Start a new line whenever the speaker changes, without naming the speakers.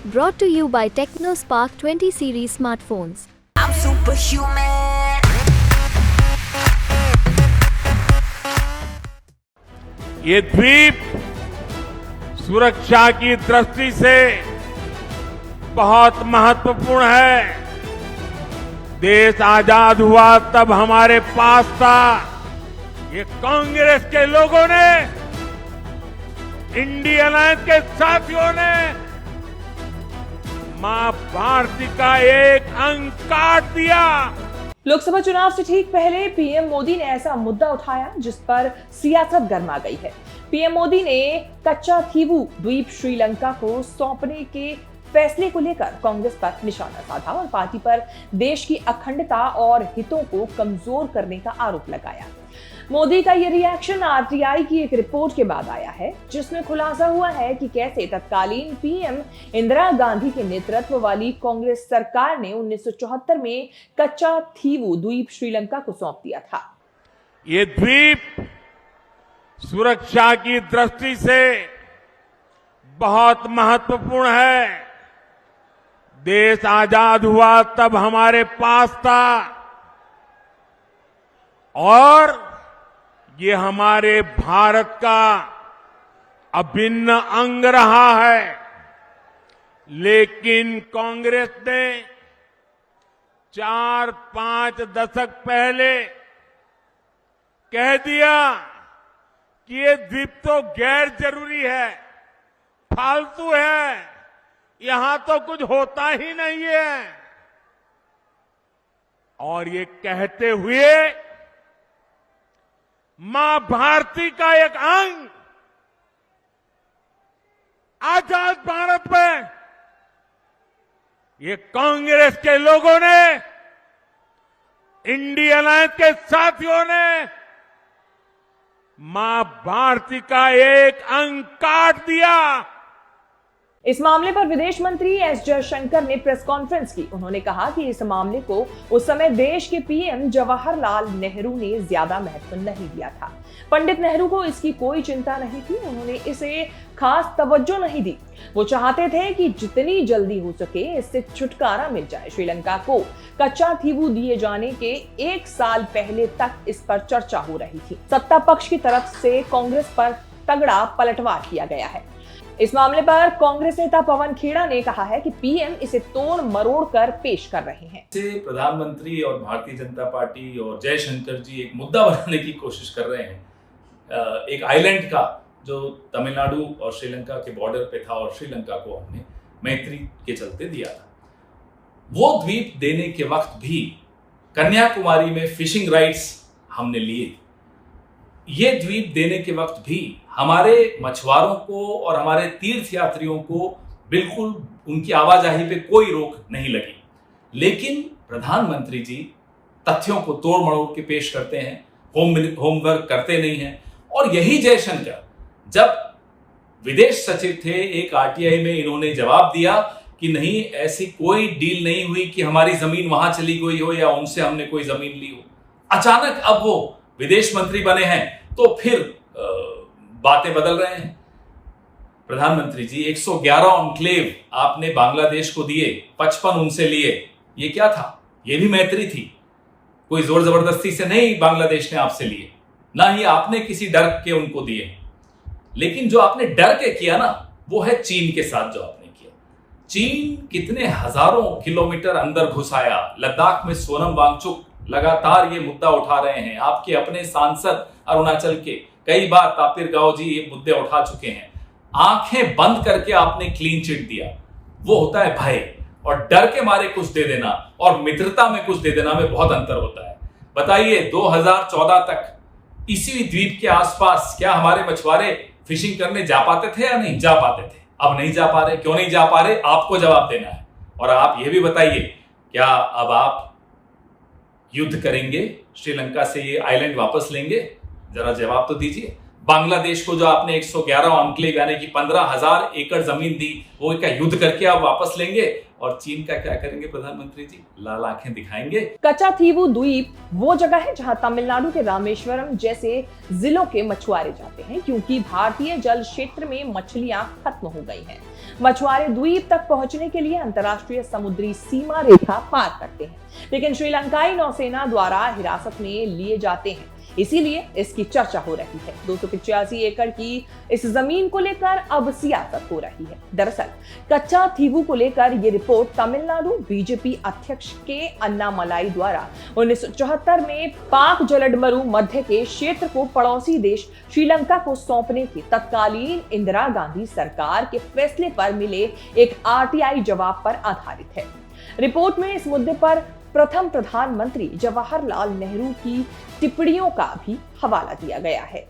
Brought to you by TechnoSpark 20 series smartphones.
I'm superhuman.
ये द्वीप सुरक्षा की दृष्टि से बहुत महत्वपूर्ण है। देश आजाद हुआ तब हमारे पास था। ये कांग्रेस के लोगों ने, इंडिया अलायंस के साथियों ने मां भारती का एक अंक काट दिया।
लोकसभा चुनाव से ठीक पहले पीएम मोदी ने ऐसा मुद्दा उठाया जिस पर सियासत गर्मा गई है। पीएम मोदी ने कच्चा थीवू द्वीप श्रीलंका को सौंपने के फैसले को लेकर कांग्रेस पर निशाना साधा और पार्टी पर देश की अखंडता और हितों को कमजोर करने का आरोप लगाया। मोदी का यह रिएक्शन आरटीआई की एक रिपोर्ट के बाद आया है, जिसमें खुलासा हुआ है कि कैसे तत्कालीन पीएम इंदिरा गांधी के नेतृत्व वाली कांग्रेस सरकार ने 1974 में कच्चा थीवू द्वीप श्रीलंका को सौंप दिया था।
ये द्वीप सुरक्षा की दृष्टि से बहुत महत्वपूर्ण है। देश आजाद हुआ तब हमारे पास था और ये हमारे भारत का अभिन्न अंग रहा है। लेकिन कांग्रेस ने 4-5 दशक पहले कह दिया कि ये द्वीप तो गैर जरूरी है, फालतू है, यहां तो कुछ होता ही नहीं है। और ये कहते हुए मां भारती का एक अंग आजाद भारत में ये कांग्रेस के लोगों ने, इंडिया अलायंस के साथियों ने मां भारती का एक अंग काट दिया।
इस मामले पर विदेश मंत्री एस जयशंकर ने प्रेस कॉन्फ्रेंस की। उन्होंने कहा कि इस मामले को उस समय देश के पीएम जवाहरलाल नेहरू ने ज्यादा महत्व नहीं दिया था। पंडित नेहरू को इसकी कोई चिंता नहीं थी, उन्होंने इसे खास तवज्जो नहीं दी। वो चाहते थे कि जितनी जल्दी हो सके इससे छुटकारा मिल जाए। श्रीलंका को कच्चा थीवू दिए जाने के 1 साल पहले तक इस पर चर्चा हो रही थी। सत्ता पक्ष की तरफ से कांग्रेस पर तगड़ा पलटवार किया गया है। इस मामले पर कांग्रेस नेता पवन खेड़ा ने कहा है कि पीएम इसे तोड़ मरोड़ कर पेश कर रहे हैं।
प्रधानमंत्री और भारतीय जनता पार्टी और जयशंकर जी एक मुद्दा बनाने की कोशिश कर रहे हैं। एक आइलैंड का जो तमिलनाडु और श्रीलंका के बॉर्डर पे था और श्रीलंका को हमने मैत्री के चलते दिया था। वो द्वीप देने के वक्त भी कन्याकुमारी में फिशिंग राइट्स हमने लिए। ये द्वीप देने के वक्त भी हमारे मछुआरों को और हमारे तीर्थ यात्रियों को बिल्कुल उनकी आवाजाही पे कोई रोक नहीं लगी। लेकिन प्रधानमंत्री जी तथ्यों को तोड़ मरोड़ के पेश करते हैं, होमवर्क करते नहीं हैं। और यही जयशंकर जब विदेश सचिव थे, एक आरटीआई में इन्होंने जवाब दिया कि नहीं, ऐसी कोई डील नहीं हुई कि हमारी जमीन वहां चली गई हो या उनसे हमने कोई जमीन ली हो। अचानक अब वो विदेश मंत्री बने हैं तो फिर बातें बदल रहे हैं। प्रधानमंत्री जी 111 एन्क्लेव आपने बांग्लादेश को दिए, 55 उनसे लिए। ये क्या था? ये भी मैत्री थी, कोई जोर जबरदस्ती से नहीं बांग्लादेश ने आपसे लिए, ना ही आपने किसी डर के उनको दिए। लेकिन जो आपने डर के किया ना, वो है चीन के साथ जो आपने किया। चीन कितने हजारों किलोमीटर अंदर घुस आया। लद्दाख में सोनम वांगचुक लगातार ये मुद्दा उठा रहे हैं। आपके अपने सांसद अरुणाचल के कई बार तापिर गाव जी ये मुद्दे उठा चुके हैं। आंखें बंद करके आपने क्लीन चिट दिया। वो होता है भय, और डर के मारे कुछ दे देना और मित्रता में कुछ दे देना में बहुत अंतर होता है। बताइए 2014 तक इसी द्वीप के आसपास क्या हमारे मछुआरे फिशिंग करने जा पाते थे या नहीं जा पाते थे? अब नहीं जा पा रहे। क्यों नहीं जा पा रहे? आपको जवाब देना है। और आप ये भी बताइए, क्या अब आप युद्ध करेंगे, श्रीलंका से ये आइलैंड वापस लेंगे? जरा जवाब तो दीजिए। बांग्लादेश को जो आपने 111 एन्क्लेव यानी कि 15,000 एकड़ जमीन दी, वो क्या युद्ध करके आप वापस लेंगे? और चीन का क्या करेंगे प्रधानमंत्री जी? लाल आंखें दिखाएंगे।
कच्चाथीवू द्वीप वो जगह है जहां तमिलनाडु के रामेश्वरम जैसे जिलों के मछुआरे जाते हैं, क्योंकि भारतीय जल क्षेत्र में मछलियां खत्म हो गई हैं। मछुआरे द्वीप तक पहुंचने के लिए अंतर्राष्ट्रीय समुद्री सीमा रेखा पार करते हैं, लेकिन श्रीलंकाई नौसेना द्वारा हिरासत में लिए जाते हैं, इसीलिए इसकी चर्चा हो रही है। 285 एकड़ की इस जमीन को लेकर अब सियासत हो रही है। दरअसल कच्चाथीवू को लेकर ये रिपोर्ट तमिलनाडु बीजेपी अध्यक्ष के अन्नामलाई द्वारा 1974 में पाक जलडमरू मध्य के क्षेत्र को पड़ोसी देश श्रीलंका को सौंपने के तत्कालीन इंदिरा गांधी सरकार के फैसले पर मिले एक आरटीआई जवाब पर आधारित है। रिपोर्ट में इस मुद्दे पर प्रथम प्रधानमंत्री जवाहरलाल नेहरू की टिप्पणियों का भी हवाला दिया गया है।